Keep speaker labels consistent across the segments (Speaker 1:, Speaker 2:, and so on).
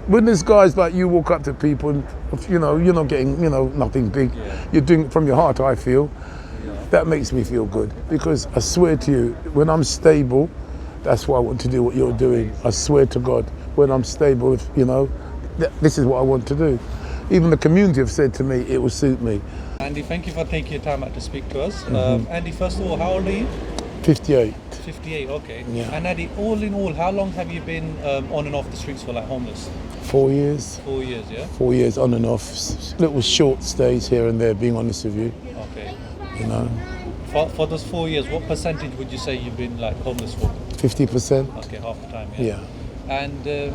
Speaker 1: when there's guys like you walk up to people, and, you're not getting, nothing big.
Speaker 2: Yeah.
Speaker 1: You're doing it from your heart, I feel.
Speaker 2: Yeah.
Speaker 1: That makes me feel good, because I swear to you, when I'm stable, that's why I want to do what you're doing. I swear to God, when I'm stable, this is what I want to do. Even the community have said to me, it will suit me.
Speaker 2: Andy, thank you for taking your time out to speak to us.
Speaker 1: Mm-hmm.
Speaker 2: Andy, first of all, how old are you?
Speaker 1: 58.
Speaker 2: 58, okay.
Speaker 1: Yeah.
Speaker 2: And Andy, all in all, how long have you been on and off the streets for, like, homeless?
Speaker 1: 4 years.
Speaker 2: 4 years, yeah?
Speaker 1: 4 years on and off. Little short stays here and there, being honest with you.
Speaker 2: Okay. For those 4 years, what percentage would you say you've been, like, homeless for?
Speaker 1: 50%.
Speaker 2: Okay, half the time, yeah.
Speaker 1: Yeah.
Speaker 2: And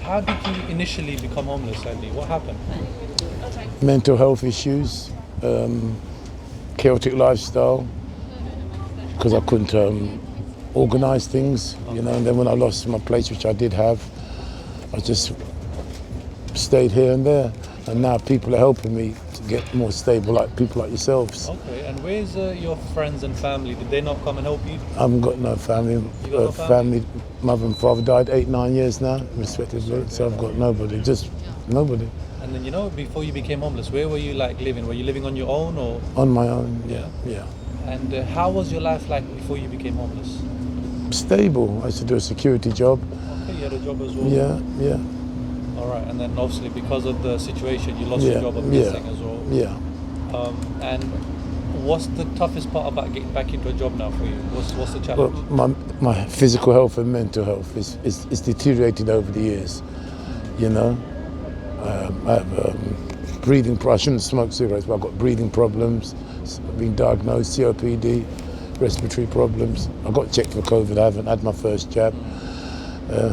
Speaker 2: how did you initially become homeless, Andy? What happened?
Speaker 1: Mental health issues, chaotic lifestyle, because I couldn't organise things, and then when I lost my place, which I did have, I just stayed here and there, and now people are helping me to get more stable, like people like yourselves.
Speaker 2: Okay, and where's your friends and family? Did they not come and help you?
Speaker 1: I haven't got no family.
Speaker 2: You got no family?
Speaker 1: Mother and father died 8-9 years now, respectively, so I've got nobody, just nobody.
Speaker 2: And then, before you became homeless, where were you, like, living? Were you living on your own, or?
Speaker 1: On my own, yeah.
Speaker 2: And how was your life like before you became homeless?
Speaker 1: Stable. I used to do a security job.
Speaker 2: Okay, you had a job as well?
Speaker 1: Yeah.
Speaker 2: All right, and then obviously because of the situation, you lost your job, I'm guessing, as well.
Speaker 1: Yeah.
Speaker 2: And what's the toughest part about getting back into a job now for you? What's the challenge?
Speaker 1: Well, my physical health and mental health is deteriorated over the years. I have breathing problems. I shouldn't smoke cigarettes, but I've got breathing problems. I've been diagnosed COPD, respiratory problems. I got checked for COVID. I haven't had my first jab.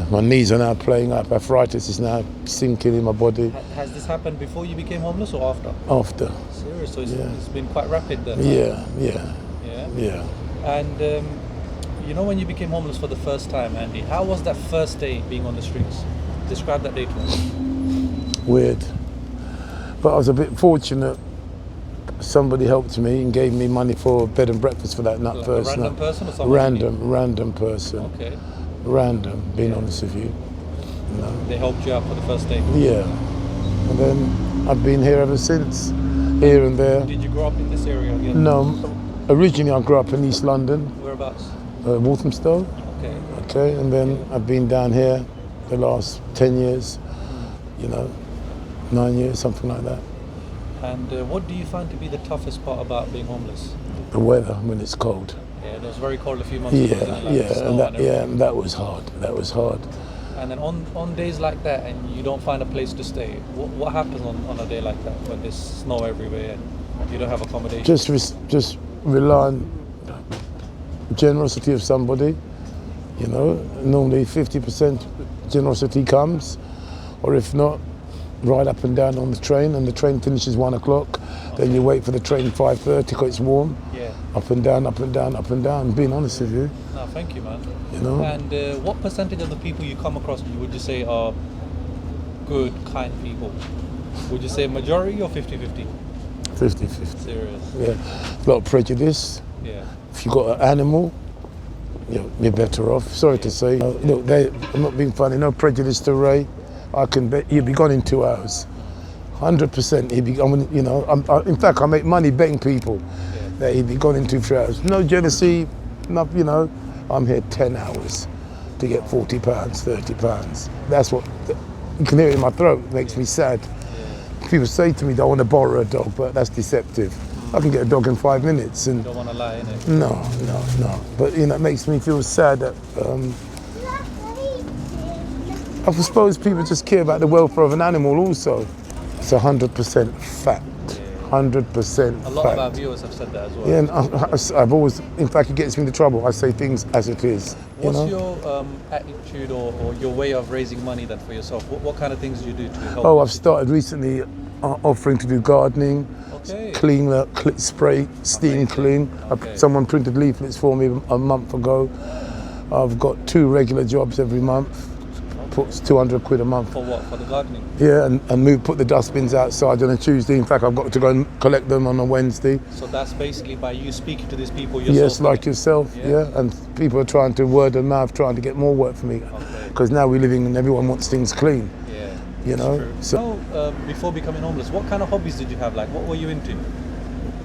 Speaker 1: My knees are now playing up. Arthritis is now sinking in my body.
Speaker 2: Has this happened before you became homeless or after?
Speaker 1: After.
Speaker 2: Serious? So it's been quite rapid then?
Speaker 1: Yeah.
Speaker 2: And when you became homeless for the first time, Andy, how was that first day being on the streets? Describe that day to us.
Speaker 1: Weird. But I was a bit fortunate. Somebody helped me and gave me money for bed and breakfast for that
Speaker 2: Like
Speaker 1: first
Speaker 2: a random
Speaker 1: night.
Speaker 2: person or someone?
Speaker 1: Random person.
Speaker 2: Okay.
Speaker 1: Random, being honest with you.
Speaker 2: They helped you out for the first day?
Speaker 1: Yeah. And then I've been here ever since, here and there.
Speaker 2: Did you grow up in this area again?
Speaker 1: No, originally I grew up in East London.
Speaker 2: Whereabouts?
Speaker 1: Walthamstow.
Speaker 2: Okay.
Speaker 1: And then I've been down here the last 10 years, 9 years, something like that.
Speaker 2: And what do you find to be the toughest part about being homeless?
Speaker 1: The weather when it's cold.
Speaker 2: Yeah, it was very cold a few months ago.
Speaker 1: And that was hard.
Speaker 2: And then on days like that, and you don't find a place to stay, what happens on a day like that when there's snow everywhere and you don't have accommodation?
Speaker 1: Just rely on generosity of somebody. Normally 50% generosity comes, or if not, ride up and down on the train, and the train finishes 1 o'clock. Then you wait for the train 5:30 because it's warm.
Speaker 2: Yeah.
Speaker 1: Up and down, being honest with you.
Speaker 2: No, thank you, man. And what percentage of the people you come across would you say are good, kind people? Would you say majority or 50-50?
Speaker 1: 50-50.
Speaker 2: Serious?
Speaker 1: Yeah. A lot of prejudice.
Speaker 2: Yeah.
Speaker 1: If you've got an animal, you're better off. Sorry to say. Look, I'm not being funny. No prejudice to Ray. I can bet he'd be gone in 2 hours. 100%. He'd be gone. In fact, I make money betting people that he'd be gone in 2-3 hours. No jealousy. I'm here 10 hours to get £40, £30. That's what you can hear it in my throat. It makes me sad. People say to me, "I want to borrow a dog," but that's deceptive. I can get a dog in 5 minutes. And
Speaker 2: you don't want to lie, innit?
Speaker 1: No. But it makes me feel sad that. I suppose people just care about the welfare of an animal also. It's 100% fact. 100% fact.
Speaker 2: A lot of our viewers have said that as well.
Speaker 1: Yeah, and I've always, in fact, it gets me into trouble. I say things as it is.
Speaker 2: What's your attitude or your way of raising money then for yourself? What kind of things do you do to help?
Speaker 1: Oh, I've started recently offering to do gardening, clean, spray, steam clean.
Speaker 2: Okay.
Speaker 1: Someone printed leaflets for me a month ago. I've got 2 regular jobs every month. Puts 200 quid a month.
Speaker 2: For what? For the gardening?
Speaker 1: Yeah, and put the dustbins outside on a Tuesday. In fact, I've got to go and collect them on a Wednesday.
Speaker 2: So that's basically by you speaking to these people yourself?
Speaker 1: Yes, like yourself, yeah. And people are trying to word of mouth, trying to get more work for me. Because now we're living and everyone wants things clean.
Speaker 2: Yeah.
Speaker 1: you know.
Speaker 2: True.
Speaker 1: So
Speaker 2: Before becoming homeless, what kind of hobbies did you have? Like, what were you into?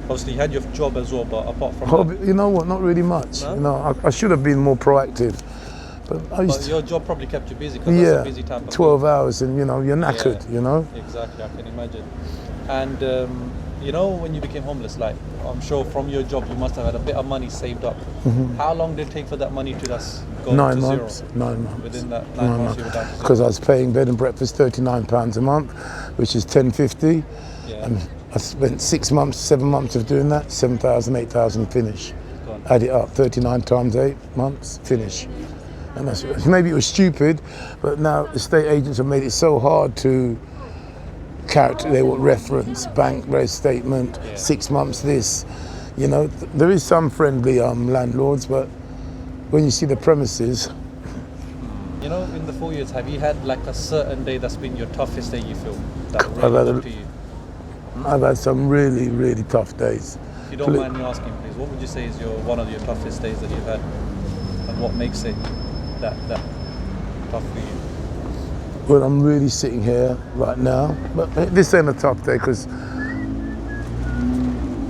Speaker 2: Obviously, you had your job as well, but apart from
Speaker 1: hobby, you know what? Not really much.
Speaker 2: No?
Speaker 1: You know, I should have been more proactive. But I used
Speaker 2: But
Speaker 1: to,
Speaker 2: your job probably kept you busy because that's a busy type of
Speaker 1: 12 hours, and you know, you're knackered.
Speaker 2: Yeah.
Speaker 1: You know.
Speaker 2: Exactly, I can imagine. And you know, when you became homeless, like I'm sure from your job you must have had a bit of money saved up. How long did it take for that money to just go
Speaker 1: 9
Speaker 2: to
Speaker 1: months.
Speaker 2: zero?
Speaker 1: 9 months.
Speaker 2: Within that 9 months, you were down to zero.
Speaker 1: Because I was paying bed and breakfast £39 a month, which is £10.50.
Speaker 2: Yeah.
Speaker 1: And I spent 6 months, 7 months of doing that, 7,000, 8,000, finish.
Speaker 2: Gone.
Speaker 1: Add it up, 39 times 8 months, finish. And that's, maybe it was stupid, but now estate agents have made it so hard to character, they will reference, bank statement, 6 months this. You know, there is some friendly landlords, but when you see the premises.
Speaker 2: You know, in the 4 years, have you had like a certain day that's been your toughest day you feel? That
Speaker 1: I've
Speaker 2: really
Speaker 1: had
Speaker 2: got to you?
Speaker 1: I've had some really, really tough days.
Speaker 2: If you don't mind me asking, please, what would you say is one of your toughest days that you've had, and what makes it that tough for you?
Speaker 1: Well, I'm really sitting here right now, but this ain't a tough day because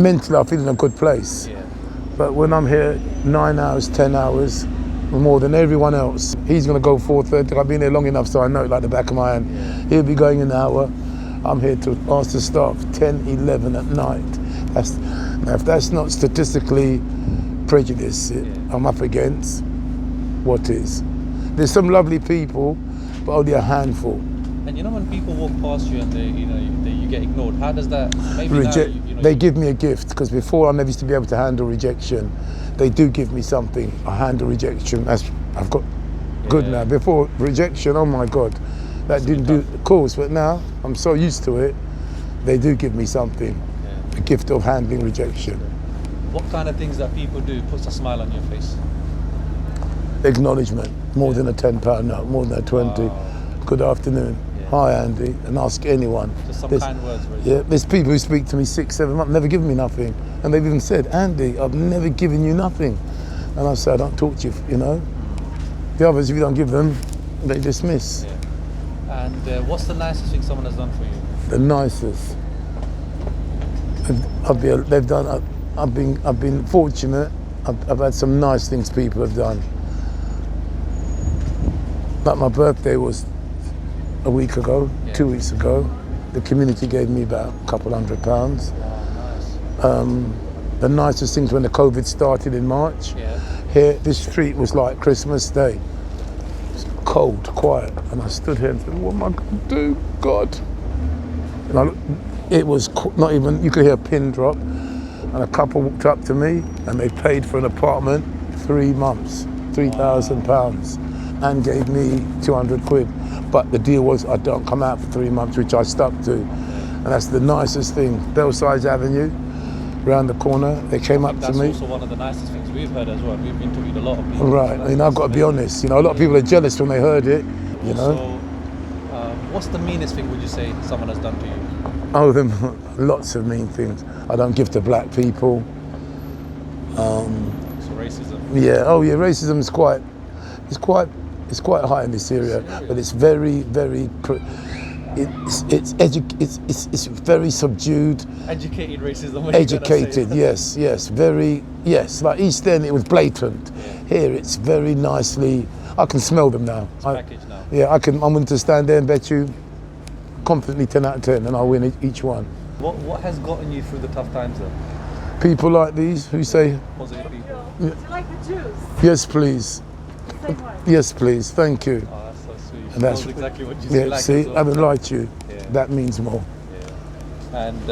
Speaker 1: mentally I feel in a good place.
Speaker 2: Yeah.
Speaker 1: But when I'm here 9 hours, 10 hours, more than everyone else, he's going to go 4:30. I've been here long enough so I know it like the back of my hand.
Speaker 2: Yeah.
Speaker 1: He'll be going an hour. I'm here to ask the staff 10, 11 at night. Now, if that's not statistically prejudice, I'm up against what is. There's some lovely people, but only a handful.
Speaker 2: And you know when people walk past you and you get ignored, how does that? Maybe now,
Speaker 1: They give me a gift because before I never used to be able to handle rejection. They do give me something. I handle rejection. I've got good now. Before rejection, oh my God, that didn't do course. But now I'm so used to it. They do give me something, a gift of handling rejection.
Speaker 2: What kind of things that people do puts a smile on your face?
Speaker 1: Acknowledgement, more than a £10 note, more than a 20. Good afternoon. Hi Andy, and ask anyone.
Speaker 2: Just some kind words, really.
Speaker 1: Yeah, there's people who speak to me 6, 7 months, never given me nothing. And they've even said, Andy, I've never given you nothing. And I say, I don't talk to you, you know. The others, if you don't give them, they dismiss.
Speaker 2: Yeah. And what's the nicest thing someone has done for you?
Speaker 1: The nicest. I've been fortunate. I've had some nice things people have done. Like my birthday was a week ago, 2 weeks ago. The community gave me about a couple £100.
Speaker 2: Wow, nice.
Speaker 1: The nicest things when the COVID started in March. Here, this street was like Christmas Day. It was cold, quiet, and I stood here and said, what am I going to do, God? And it was not even, you could hear a pin drop, and a couple walked up to me, and they paid for an apartment 3 months, £3,000, and gave me 200 quid. But the deal was I don't come out for 3 months, which I stuck to. And that's the nicest thing. Belsize Avenue, round the corner, they came up to me.
Speaker 2: That's also one of the nicest things we've heard as well. We've interviewed a lot of people.
Speaker 1: Right, I mean, I've got to be honest, you know, a lot of people are jealous when they heard it, you know.
Speaker 2: So, what's the meanest thing would you say someone has done to you?
Speaker 1: Oh, them lots of mean things. I don't give to black people.
Speaker 2: So racism.
Speaker 1: Yeah, racism is quite high in this area, but it's very, very, it's very subdued.
Speaker 2: Educated racism.
Speaker 1: Educated, yes, very, yes. Like East End, it was blatant. Here, it's very nicely. I can smell them now.
Speaker 2: It's packaged now.
Speaker 1: Yeah, I'm willing to stand there and bet you confidently 10 out of 10, and I'll win each one.
Speaker 2: What has gotten you through the tough times then?
Speaker 1: People like these who say,
Speaker 2: Positive people.
Speaker 3: Would you like a juice?
Speaker 1: yes, please.
Speaker 3: Same one.
Speaker 1: Yes, please. Thank you.
Speaker 2: Oh, that's so sweet.
Speaker 1: And that's
Speaker 2: Knows exactly what you
Speaker 1: yeah.
Speaker 2: like.
Speaker 1: See,
Speaker 2: as well.
Speaker 1: I haven't lied to you.
Speaker 2: Yeah.
Speaker 1: That means more.
Speaker 2: Yeah. And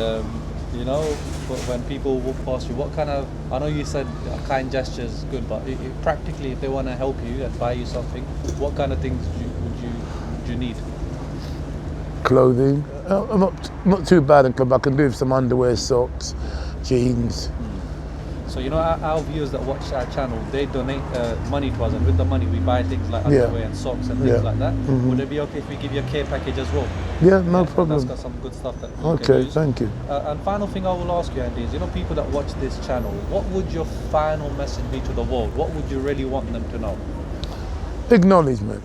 Speaker 2: you know, when people walk past you, what kind of? I know you said a kind gesture is good, but practically, if they want to help you and buy you something, what kind of things would you need?
Speaker 1: Clothing. I'm not too bad in clothes. I can do with some underwear, socks, jeans.
Speaker 2: So you know, our viewers that watch our channel, they donate money to us, and with the money we buy things like underwear and socks and things like that. Would it be okay if we give you a care package as well?
Speaker 1: Yeah, no problem.
Speaker 2: That's got some good stuff that you
Speaker 1: Okay,
Speaker 2: can use.
Speaker 1: thank you.
Speaker 2: And final thing I will ask you, Andy, is, you know, people that watch this channel, what would your final message be to the world? What would you really want them to know?
Speaker 1: Acknowledgement.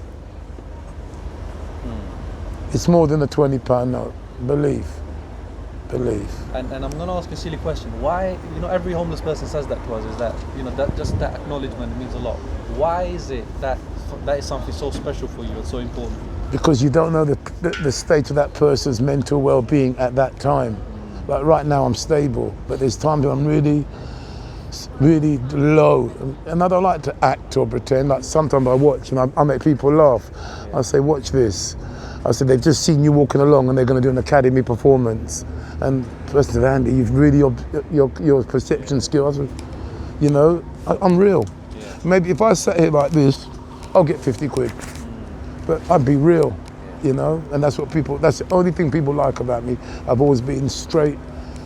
Speaker 1: It's more than a £20 note. Believe.
Speaker 2: And I'm going to ask a silly question. Why, every homeless person says that to us, is that, that just that acknowledgement means a lot. Why is it that is something so special for you and so important?
Speaker 1: Because you don't know the state of that person's mental well-being at that time. Like right now I'm stable, but there's times when I'm really low. And I don't like to act or pretend. Like sometimes I watch and I make people laugh. I say, watch this. I said, they've just seen you walking along and they're going to do an academy performance. And the person said, Andy, you've really, your perception skills, I'm real.
Speaker 2: Yeah.
Speaker 1: Maybe if I sat here like this, I'll get 50 quid. But I'd be real, and that's the only thing people like about me. I've always been straight,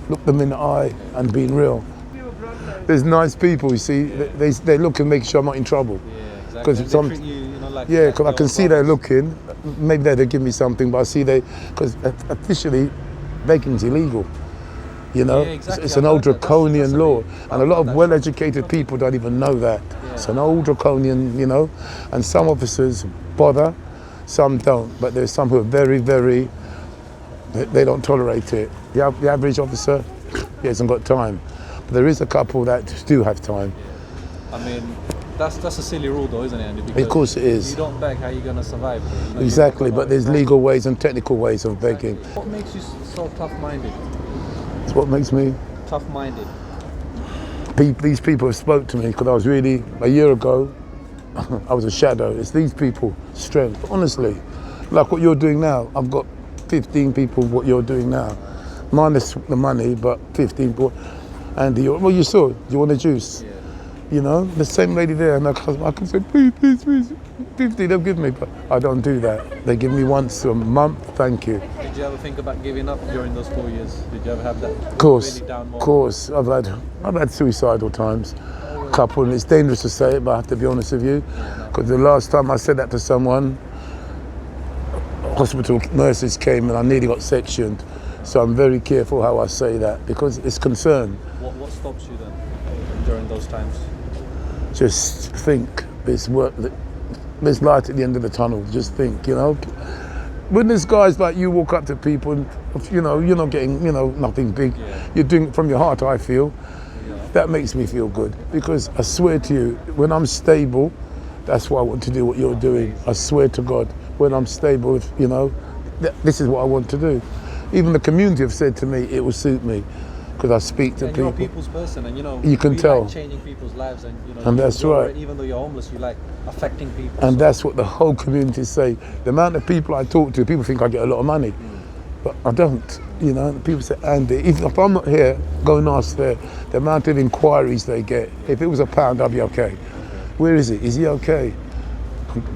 Speaker 1: look them in the eye and being real. There's nice people, you see, they look and make sure I'm not in trouble.
Speaker 2: Yeah, exactly. They treat you,
Speaker 1: because I can see they're looking, maybe they give me something, but I see because officially baking's illegal.
Speaker 2: Exactly.
Speaker 1: It's an old draconian law, and a lot of well-educated people don't even know that.
Speaker 2: Yeah.
Speaker 1: It's an old draconian, and some officers bother, some don't, but there's some who are very, very, they don't tolerate it. The average officer, he hasn't got time. But there is a couple that do have time.
Speaker 2: Yeah. I mean, that's a silly rule though, isn't it, Andy? Because
Speaker 1: of course it is.
Speaker 2: If you don't beg, how are you going to survive?
Speaker 1: Exactly, but there's legal ways and technical ways of begging.
Speaker 2: What makes you so tough-minded?
Speaker 1: It's what makes me...
Speaker 2: Tough-minded.
Speaker 1: These people have spoke to me because I was really, a year ago, I was a shadow. It's these people, strength. Honestly, like what you're doing now, I've got 15 people what you're doing now. Minus the money, but 15 people. And you saw, you want a juice?
Speaker 2: Yeah.
Speaker 1: The same lady there, and I can say, please, 50, they'll give me, but I don't do that. They give me once a month, thank you.
Speaker 2: Did you ever think about giving up during those 4 years? Did you ever have that?
Speaker 1: Of course,
Speaker 2: really down moment?
Speaker 1: Of course. I've had suicidal times. Couple, and it's dangerous to say it, but I have to be honest with you, because the last time I said that to someone, hospital nurses came and I nearly got sectioned. So I'm very careful how I say that because it's concern.
Speaker 2: What stops you then during those times?
Speaker 1: Just think there's light at the end of the tunnel. Just think, When there's guys like you walk up to people, and, you're not getting, nothing big.
Speaker 2: Yeah.
Speaker 1: You're doing it from your heart, I feel.
Speaker 2: Yeah.
Speaker 1: That makes me feel good because I swear to you, when I'm stable, that's why I want to do what you're doing. I swear to God, when I'm stable, this is what I want to do. Even the community have said to me, it will suit me because I speak to people.
Speaker 2: You're a people's person, and
Speaker 1: you can tell.
Speaker 2: Like changing people's lives,
Speaker 1: and that's right.
Speaker 2: Even though you're homeless, you like affecting people.
Speaker 1: And that's what the whole community say. The amount of people I talk to, people think I get a lot of money, but I don't. People say, Andy, if I'm not here, go and ask there. The amount of inquiries they get. If it was £1, I'd be okay. Where is it? Is he okay?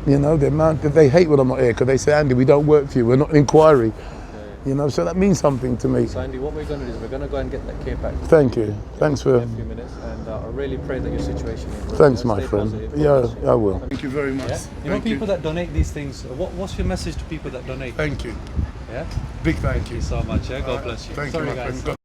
Speaker 1: The amount that they hate when I'm not here because they say, Andy, we don't work for you. We're not an inquiry. So that means something to me.
Speaker 2: So Andy, what we're going to do is we're going to go and get that care pack.
Speaker 1: Thank you. Thanks for...
Speaker 2: In a few minutes, and I really pray that your situation improves.
Speaker 1: Thanks, my friend.
Speaker 2: Positive.
Speaker 1: Yeah, I will. Thank you very much.
Speaker 2: Yeah? People that donate these things, what's your message to people that donate?
Speaker 1: Thank you.
Speaker 2: Yeah?
Speaker 1: Big thank you.
Speaker 2: Thank you so much. Yeah? God bless you.
Speaker 1: Thank
Speaker 2: Sorry,
Speaker 1: you, my
Speaker 2: guys.
Speaker 1: friend.